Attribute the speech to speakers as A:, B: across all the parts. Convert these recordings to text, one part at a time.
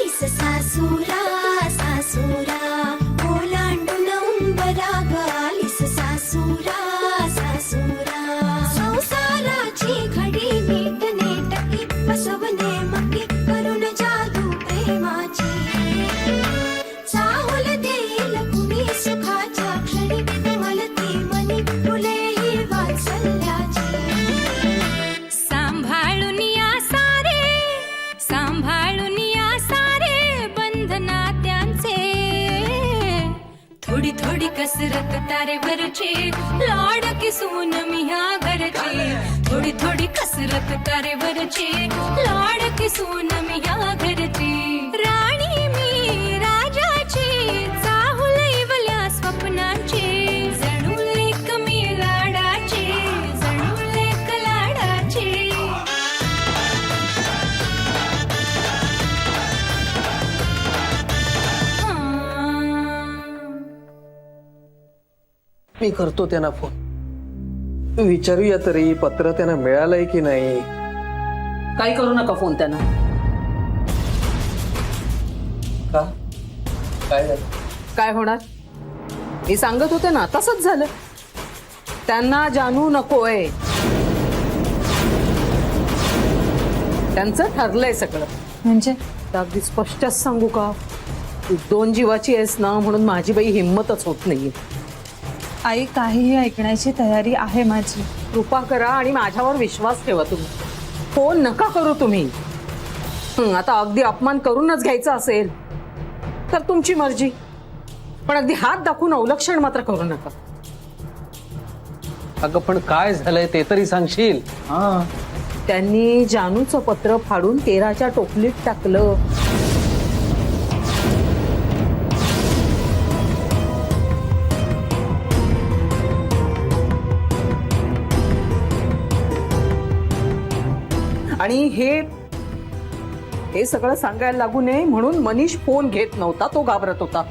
A: आलीस सासूरा सासूरा ओलांडून उंबराग आलीस सासूरा सासूरा संसाराची घडी नीटने टकी बसवणे मकी करून जादू प्रेमाची चाहुल देईल कुणी सुखाच्या क्षणी मलती मनी फुले ही वात्सल्याची सांभाळून या सारे बंधना त्यांचे थोडी थोडी कसरत तारेवरची लाड किसून मी ह्या घरची थोडी थोडी कसरत तारेवरची लाड किसून मी ह्या घरची राणी मी राजाची चाहुल इवल्या स्वप्नांची जणू लेक मी लाडाची जणू लेक लाडाची
B: मी करतो त्यांना फोन, विचारूया तरी पत्र त्यांना मिळालंय की नाही.
C: काही करू नका फोन त्यांना.
B: का काय झालं?
C: काय होणार? मी सांगत होते ना, तसंच झालं. त्यांना जानू नकोय. त्यांचं ठरलंय सगळं.
D: म्हणजे
C: तर अगदी स्पष्टच सांगू का, तू 2 जीवाची आहेस ना, म्हणून माझी बाई हिंमतच होत नाहीये.
D: आई काहीही ऐकण्याची तयारी आहे माझी.
C: कृपा करा आणि माझ्यावर विश्वास ठेवा. तुम्ही फोन नका करू तुम्ही. आता अगदी अपमान करूनच घ्यायचा असेल तर तुमची मर्जी, पण अगदी हात दाखवून अवलक्षण मात्र करू नका.
B: अगं पण काय झालंय ते तरी सांगशील.
C: त्यांनी जानूचं पत्र फाडून 13च्या टोपलीत टाकलं. आणि हे सगळं सांगायला लागू नये म्हणून मनीष फोन घेत नव्हता. तो घाबरत होता.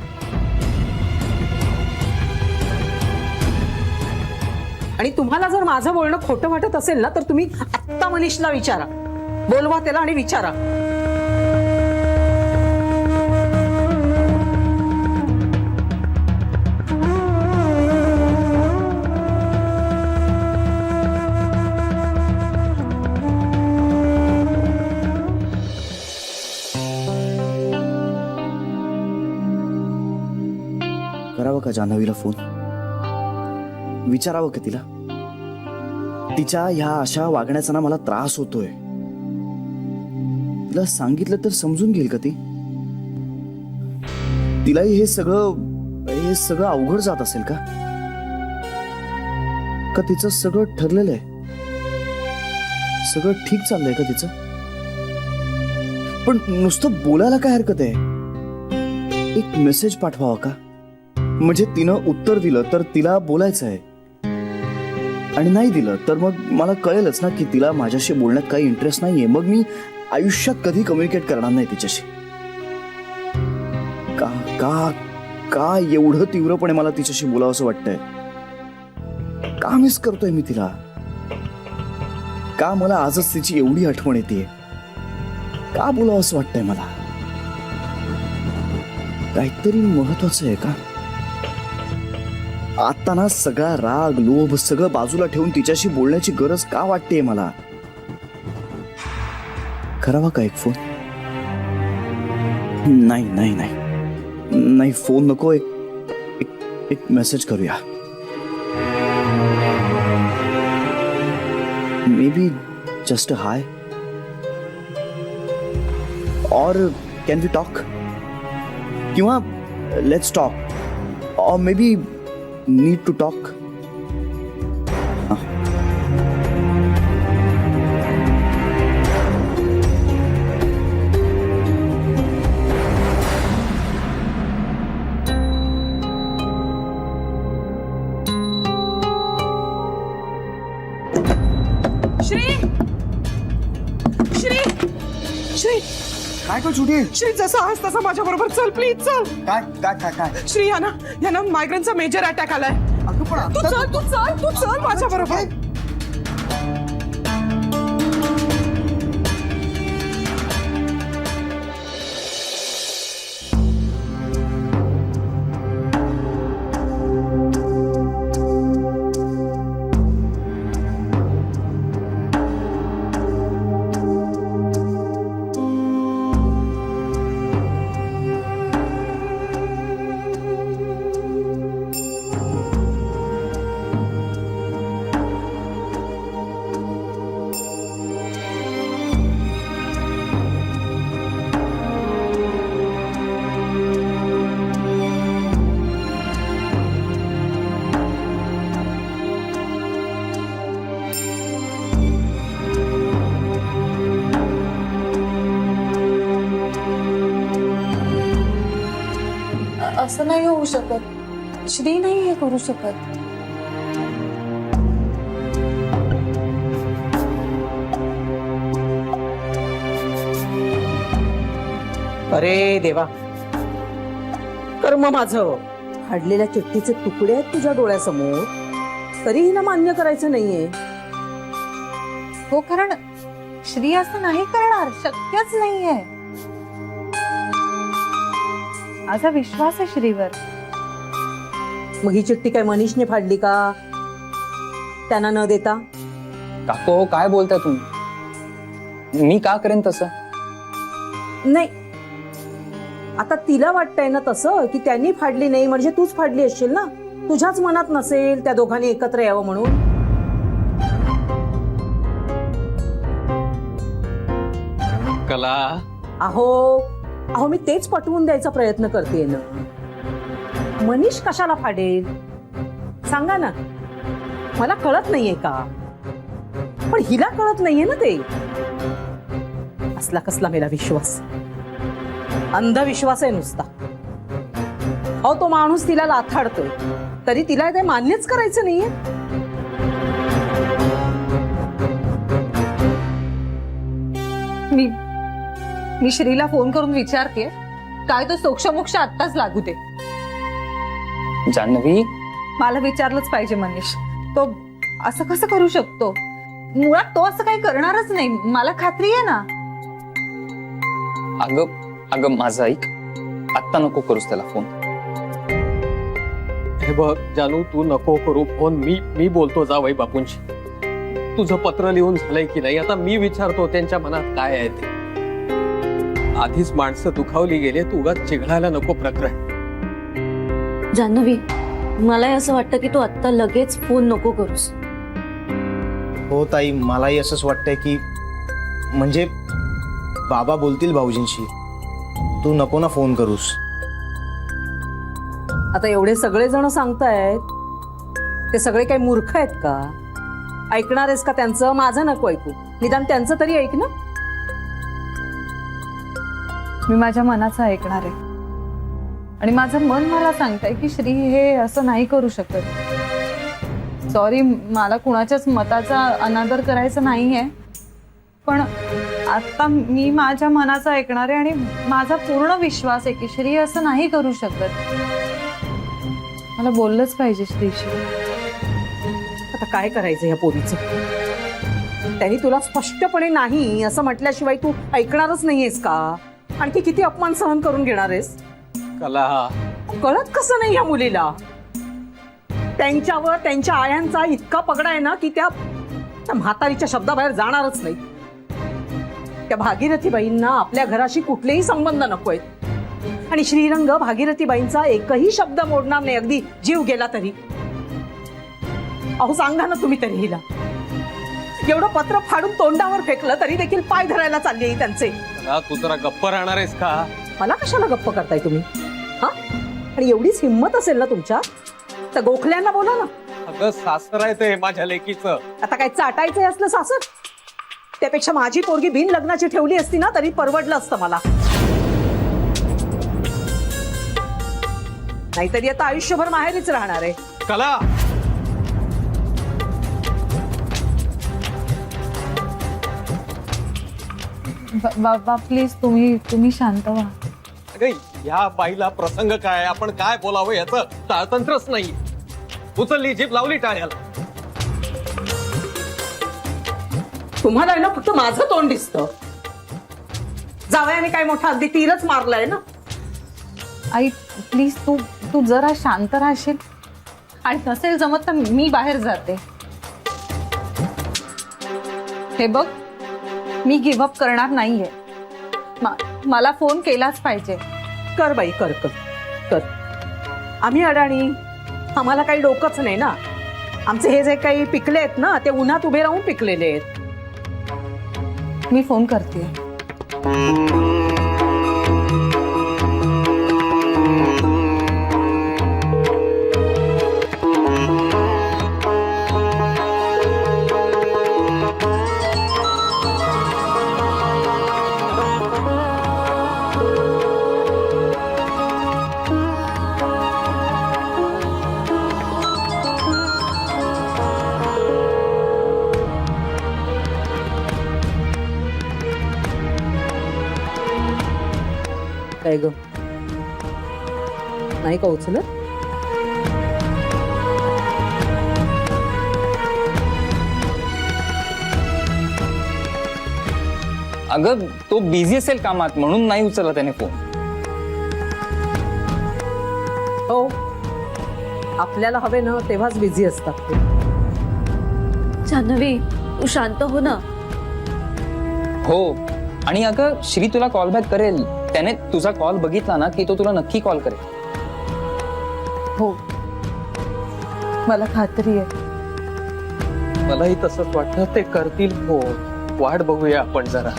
C: आणि तुम्हाला जर माझं बोलणं खोटं वाटत असेल ना, तर तुम्ही आत्ता मनीषला विचारा, बोलवा त्याला आणि विचारा.
E: करावं का जान्हवीला फोन? विचारावं का तिला? तिच्या ह्या अशा वागण्याचा ना मला त्रास होतोय. तिला सांगितलं तर समजून घेईल का ती? तिलाही हे सगळं अवघड जात असेल का? का तिचं सगळं ठरलेलं आहे? सगळं ठीक चाललंय का तिचं? पण नुसतं बोलायला काय हरकत आहे? एक मेसेज पाठवावा का? म्हणजे तिनं उत्तर दिलं तर तिला बोलायचं आहे, आणि नाही दिलं तर मग मला कळेलच ना की तिला माझ्याशी बोलण्यात काही इंटरेस्ट नाहीये. मग मी आयुष्यात कधी कम्युनिकेट करणार नाही तिच्याशी. का का का एवढं तीव्रपणे मला तिच्याशी बोलावं असं वाटतंय? का मिस करतोय मी तिला? का मला आजच तिची एवढी आठवण येते? का बोलावं असं वाटतंय मला? काहीतरी महत्वाचं आहे का? आता ना सगळा राग लोभ सगळं बाजूला ठेवून तिच्याशी बोलण्याची गरज का वाटते मला? करावा का एक फोन? नाही नाही नाही नाही, फोन नको. एक मेसेज करूया. मे बी जस्ट अ हाय, और कॅन वी टॉक? किंवा लेट्स टॉक, और may be need to talk.
F: Shri
G: काय तो छुटी?
F: श्री जसा आज तसा माझ्या बरोबर चल, प्लीज चल.
G: काय काय काय काय
F: श्री यांना मायग्रेनचा मेजर अटॅक आलाय.
G: अगं पण
F: तू चल माझ्या बरोबर.
D: असं नाही होऊ शकत. श्री नाही हे करू शकत.
C: अरे देवा, कर्म माझं. फाडलेल्या चिठ्ठीचे तुकडे आहेत तुझ्या डोळ्यासमोर, तरीही ना मान्य करायचं नाहीये.
D: हो, कारण श्री असं नाही करणार, शक्यच नाहीये. माझा विश्वास आहे श्रीवर.
C: मग ही चिठ्ठी काय मनीषने फाडली का, त्यांना न देता?
H: काको काय बोलताय तुम्ही? मी का करेन तसं?
C: नाही, आता तिला वाटतंय ना तसं की त्यांनी फाडली नाही म्हणजे तूच फाडली असशील ना. तुझ्याच मनात नसेल त्या दोघांनी एकत्र यावं म्हणून.
B: कला,
C: अहो अहो मी तेच पटवून द्यायचा प्रयत्न करतेय ना. मनीष कशाला फाडेल सांगा ना. मला कळत नाहीये का? पण हिला कळत नाहीये ना ते. असला कसला मेला विश्वास, अंधविश्वास आहे नुसता. अहो तो माणूस तिला लाथाडतोय तरी तिला ते मान्यच करायचं नाहीये.
D: मी श्रीला फोन करून विचारते काय तो सोक्षमोक्ष आत्ताच लागू दे.
H: जान्हवी,
D: मला विचारलंच पाहिजे मनीष, तो असं कसं करू शकतो? मुळात तो असं काही करणारच नाही, मला खात्री आहे ना.
H: अगं माझं ऐक, आत्ता नको करूस त्याला फोन.
B: हे बघ जानू, तू नको करू फोन. मी बोलतो जावई बापूंशी. तुझं पत्र लिहून झालंय की नाही आता मी विचारतो त्यांच्या मनात काय आहे ते. आधीच माणसं दुखावली गेले, तू उगाच चिघळायला नको प्रकरण.
I: जान्हवी, मला असं वाटतं की तू आत्ता लगेच फोन नको करूस.
G: हो ताई, मलाही असंच वाटतंय की म्हणजे बाबा बोलतील भाऊजींशी. तू नको ना फोन करूस.
C: आता एवढे सगळे जण सांगतायत, ते सगळे काही मूर्ख आहेत का? ऐकणार आहेस का त्यांचं? माझं नको ऐकू, निदान त्यांचं तरी ऐक ना.
D: मी माझ्या मनाचं ऐकणार आहे आणि माझं मन मला सांगतंय की श्री हे असं नाही करू शकत. सॉरी, मला कुणाच्याच मताचा अनादर करायचा नाहीये, पण आता मी माझ्या मनाचं ऐकणार आहे आणि माझा पूर्ण विश्वास आहे की श्री असं नाही करू शकत. मला बोललंच पाहिजे श्रीशी.
C: आता काय करायचं या पोरीचं? त्यांनी तुला स्पष्टपणे नाही असं म्हटल्याशिवाय तू ऐकणारच नाहीयेस का? आणखी किती अपमान सहन करून घेणार आहेस?
B: कला,
C: कळत कसं नाही या मुलीला? त्यांच्यावर त्यांच्या आयांचा इतका पगडा आहे ना की त्या म्हातारीच्या शब्दाबाहेर जाणारच नाही. त्या भागीरथीबाईंना आपल्या घराशी कुठलेही संबंध नको आहेत आणि श्रीरंग भागीरथीबाईंचा एकही शब्द मोडणार नाही, अगदी जीव गेला तरी. अहो सांगा ना तुम्ही तरी हिला. एवढं पत्र फाडून तोंडावर फेकलं तरी देखील पाय धरायला चालले त्यांचे.
B: कला, तू जरा गप्प राहणार आहेस का?
C: मला कशाला गप्प करताय तुम्ही? हा, आणि एवढीच हिंमत असेल ना तुमच्या तर गोखल्यांना बोला ना.
B: अगं सासर आहे ते माझ्या लेकीचं.
C: आता काय चाटायचंय असलं सासर? त्यापेक्षा माझी पोरगी बिन लग्नाची ठेवली असती ना तरी परवडलं असतं मला. नाहीतरी आता आयुष्यभर माहेरीच राहणार आहे.
B: कला,
D: बाबा प्लीज तुम्ही शांत व्हा.
B: अगं या बाईला प्रसंग काय, आपण काय बोलावं याचं ताळतंत्रच नाही. उचलली जीभ, लावली टाळ्याला.
C: तुम्हाला आहे ना फक्त माझं तोंड दिसतं. जावयाने काय मोठा अगदी तीरच मारलाय ना.
D: आई प्लीज तू जरा शांत राहशील आणि नसेल जमत तर मी बाहेर जाते. हे बघ, मी गिव्हअप करणार नाहीये. मला फोन केलाच पाहिजे.
C: कर बाई, कर कर कर. आम्ही अडाणी, आम्हाला काही डोकंच नाही ना. आमचे हे जे काही पिकले आहेत ना ते उन्हात उभे राहून पिकलेले आहेत.
D: मी फोन करते.
C: काय ग नाही का उचलत?
H: अगं तो बिझी असेल कामात म्हणून नाही उचलला त्याने फोन.
C: हो आपल्याला हवे ना तेव्हाच बिझी असतात ते.
I: जान्हवी तू शांत हो ना.
H: हो आणि अगं श्री तुला कॉल बॅक करेल. त्याने तुझा कॉल बघितला ना की तो तुला नक्की कॉल करेल.
D: हो मला खात्री आहे.
B: मलाही तसंच वाटतं ते करतील हो. वाट बघूया आपण जरा.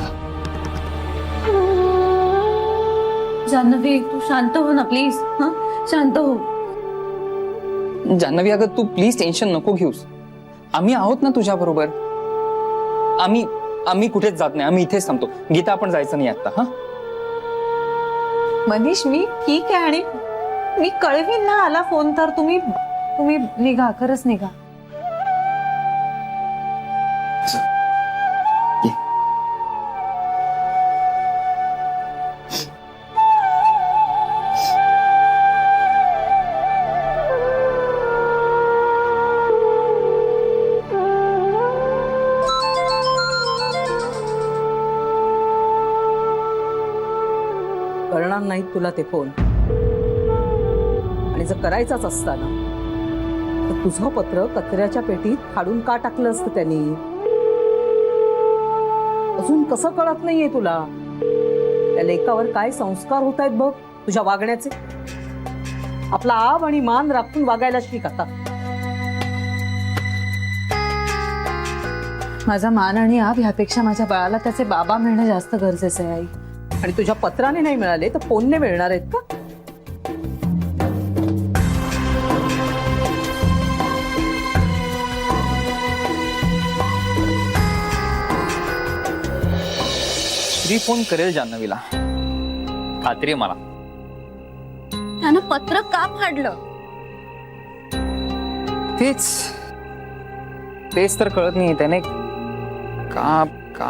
I: जान्हवी तू शांत हो ना प्लीज. हा शांत हो.
H: जान्हवी अगं तू प्लीज टेन्शन नको घेऊस. आम्ही आहोत ना तुझ्या बरोबर. आम्ही कुठेच जात नाही. आम्ही इथेच थांबतो. गीता आपण जायचं नाही आता. हा
D: मनीष मी ठीक आहे आणि मी कळवीन ना आला फोन तर तुम्ही निघा खरंच निघा.
C: करणार नाहीत तुला ते फोन आणि जर करायचाच असता ना तर तुझं पत्र कचऱ्याच्या पेटीत फाडून का टाकलं असतं त्यांनी? अजून कसं कळत नाहीये तुला? त्या लेकावर काय संस्कार होत आहेत बघ तुझ्या वागण्याचे. आपला आब आणि मान राखून वागायला शिक आता.
D: माझा मान आणि आब ह्यापेक्षा माझ्या बाळाला त्याचे बाबा मिळणं जास्त गरजेचं आहे आई.
C: आणि तुझ्या पत्राने नाही मिळाले तर फोनने मिळणार आहेत का?
H: श्री फोन करेल जान्हवीला. खात्री आहे मला.
I: त्यानं पत्र का फाडलं?
H: तेच तर कळत नाही त्याने का का.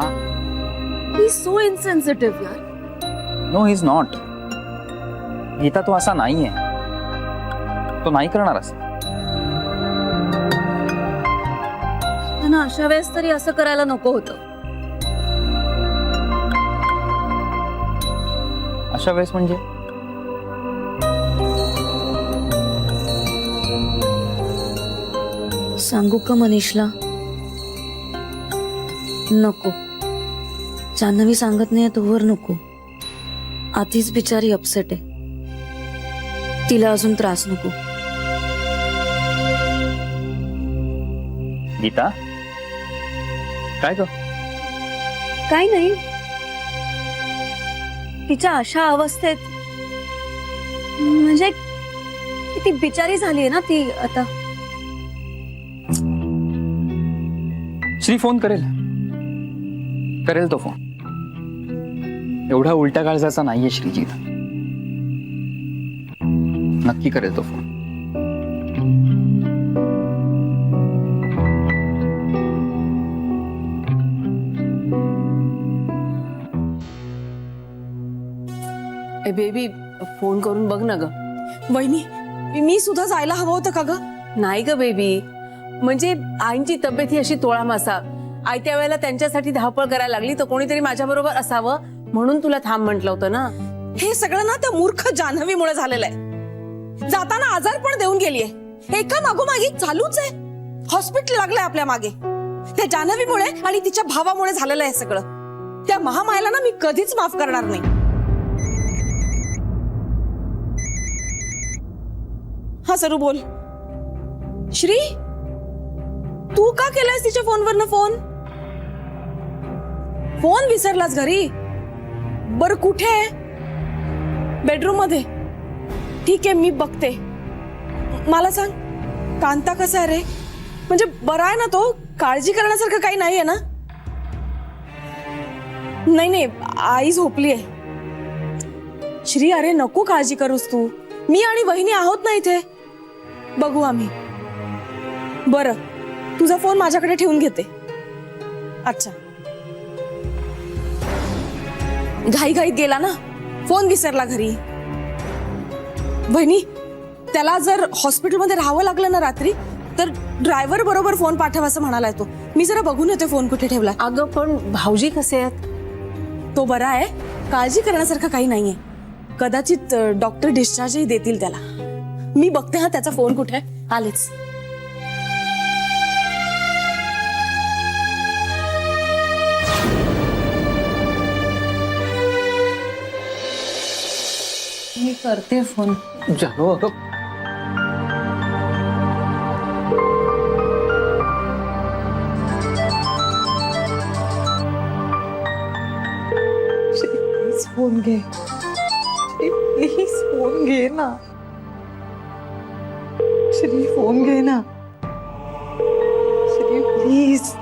I: ही सो इनसेन्सिटिव्ह यार.
H: No he is not. Geeta तो असा नाहीये. तो नाही करणार असं.
I: त्यानं अशा वेळेस तरी असं करायला नको होतं.
H: अशा वेळेस म्हणजे
I: सांगू का मनीषला? नको. जान्हवी सांगत नाही तोवर नको. आधीच बिचारी अपसेट आहे. तिला अजून त्रास नको.
H: गीता काय ग?
I: काय नाही. तिच्या अशा अवस्थेत म्हणजे किती बिचारी झालीये ना ती आता.
H: श्री फोन करेल तो फोन. एवढा उलटा काळजाचा नाहीये श्रीजीत. नक्की करेल तो फोन.
J: ए बेबी फोन करून बघ ना ग.
F: वहिनी मी सुद्धा जायला हवं होतं का ग?
J: नाही ग बेबी. म्हणजे आईंची तब्येत ही अशी तोळा मासा. आयत्या वेळेला त्यांच्यासाठी धावपळ करायला लागली तर कोणीतरी माझ्या बरोबर असावं म्हणून तुला थांब म्हटलं होतं ना.
F: हे सगळं ना त्या मूर्ख जान्हवीमुळे झालेलं आहे. जाताना आजार पण देऊन गेलीये. एका मागोमागे चालूच आहे. हॉस्पिटल लागलंय आपल्या मागे. त्या जान्हवीमुळे आणि तिच्या भावामुळे झालेलं आहे सगळं. त्या महामायाला ना मी कधीच माफ करणार नाही. हा सरू बोल. श्री तू का केलायस तिच्या फोनवरनं फोन? फोन विसरलास घरी? बर कुठे आहे? बेडरूम मध्ये. ठीक आहे मी बघते. मला सांग कांता कसा आहे रे? म्हणजे बरा आहे ना तो? काळजी करण्यासारखं काही नाहीये ना? नाही आई झोपली आहे. श्री अरे नको काळजी करूस तू. मी आणि वहिनी आहोत ना इथे. बघू आम्ही. बरं तुझा फोन माझ्याकडे ठेवून घेते. अच्छा घाईघाईत गेला ना फोन विसरला घरी. वहिनी, त्याला जर हॉस्पिटलमध्ये राहावं लागलं ना रात्री, तर ड्रायव्हर बरोबर फोन पाठव असं म्हणाला तो. मी जरा बघून येते फोन कुठे ठेवला.
J: अगं पण भाऊजी कसे आहेत?
F: तो बरा आहे, काळजी करण्यासारखं काही नाहीये. कदाचित डॉक्टर डिस्चार्जही देतील त्याला. मी बघते हा त्याचा फोन कुठे आहे. आलेच.
D: मी करते फोन.
B: जानू अगं
D: प्लीज फोन घे. प्लीज फोन घे ना. श्री फोन घे ना. श्री प्लीज.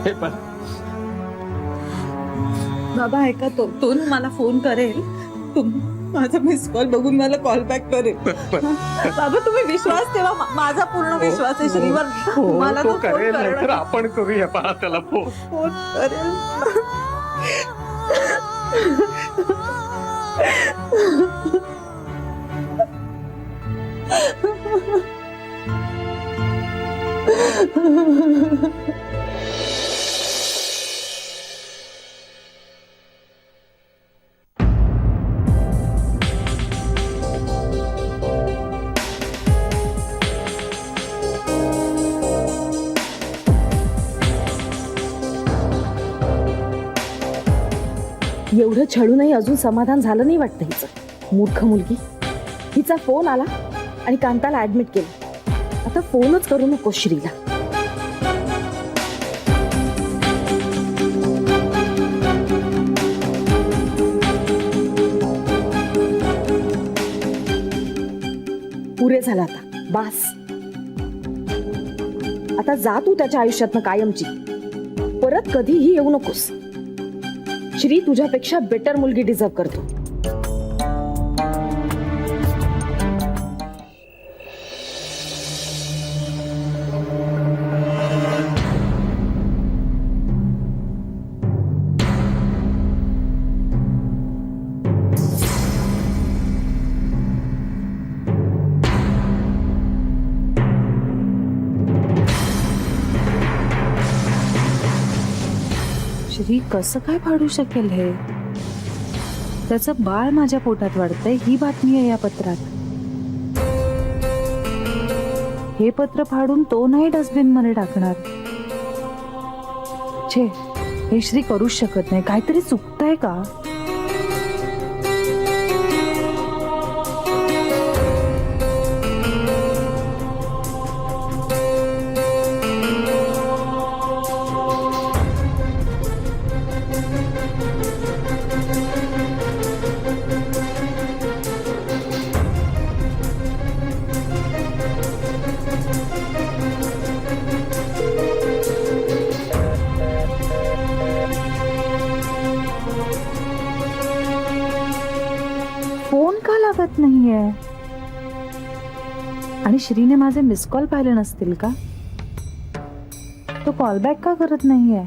B: हे पण
D: बाबा ऐका, तो ना मला फोन करेल. माझा मिस कॉल बघून मला कॉल बॅक करेल. बाबा तुम्ही विश्वास ठेवा. माझा पूर्ण विश्वास आहे श्रीवर. मला
B: तो
D: तो फोन
B: करेल,
D: करणार.
B: नाहीतर आपण करूया पहा त्याला फोन.
D: फोन करेल.
I: एवढं छळूनही अजून समाधान झालं नाही वाटतं हिचं. मूर्ख मुलगी. हिचा फोन आला आणि कांताला ऍडमिट केलं. आता फोनच करू नको श्रीला. पुरे झालं आता. बास. आता जा तू त्याच्या आयुष्यातनं कायमची. परत कधीही येऊ नकोस. श्री तुझ्यापेक्षा बेटर मुलगी डिझर्व करतो.
D: श्री कसं काय फाडू शकेल हे? त्याचं बाळ माझ्या पोटात वाढतंय ही बातमी आहे या पत्रात. हे पत्र फाडून तो नाही डस्टबिन मध्ये टाकणार. छे, हे श्री करूच शकत नाही. काहीतरी चुकतंय का? फोन का लागत नाहीये? आणि श्रीने माझे मिस कॉल पाहिले नसतील का? तो कॉलबॅक का करत नाहीये?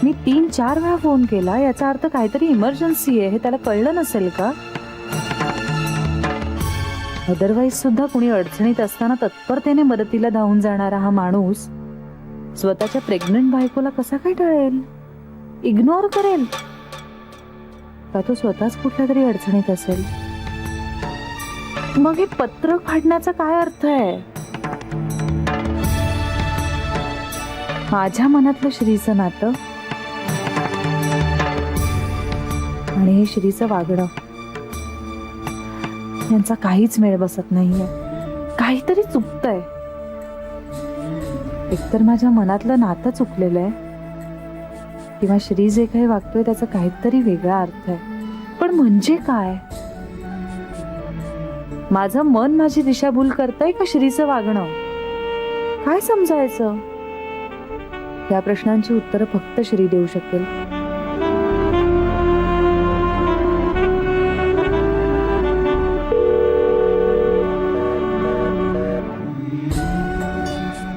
D: मी 3-4 वेळा फोन केला. याचा अर्थ काहीतरी इमर्जन्सी आहे हे त्याला कळलं नसेल का? अदरवाईज सुद्धा कुणी अडचणीत असताना तत्परतेने मदतीला धावून जाणारा हा माणूस स्वतःच्या प्रेग्नंट बायकोला कसा काय टळेल? इग्नोर करेल का? तो स्वतःच कुठल्या तरी अडचणीत असेल. मग हे पत्र फाडण्याचा काय अर्थ आहे? माझ्या मनातलं श्रीचं नातं आणि हे श्रीचं वागणं यांचा काहीच मेळ बसत नाहीये. काहीतरी चुकतंय. एकतर माझ्या मनातलं नातं चुकलेलं आहे किंवा श्री जे काही वागतोय त्याचा काहीतरी वेगळा अर्थ आहे. पण म्हणजे काय? माझं मन माझी दिशाभूल करतंय का श्रीचं वागणं? काय समजायचं? या प्रश्नांची उत्तरं फक्त श्री देऊ शकेल.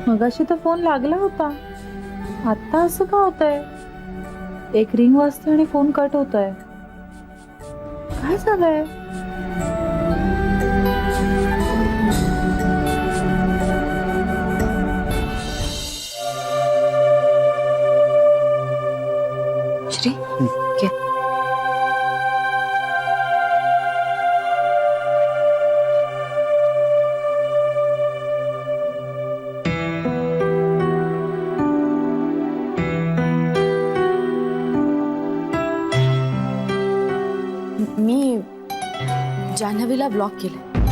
D: मगाशी तर फोन लागला होता, आता असं का होतंय? एक रिंग वाजते आणि फोन कट होतोय. काय झालंय?
I: श्री घे. मी जान्हवीला ब्लॉक केलं.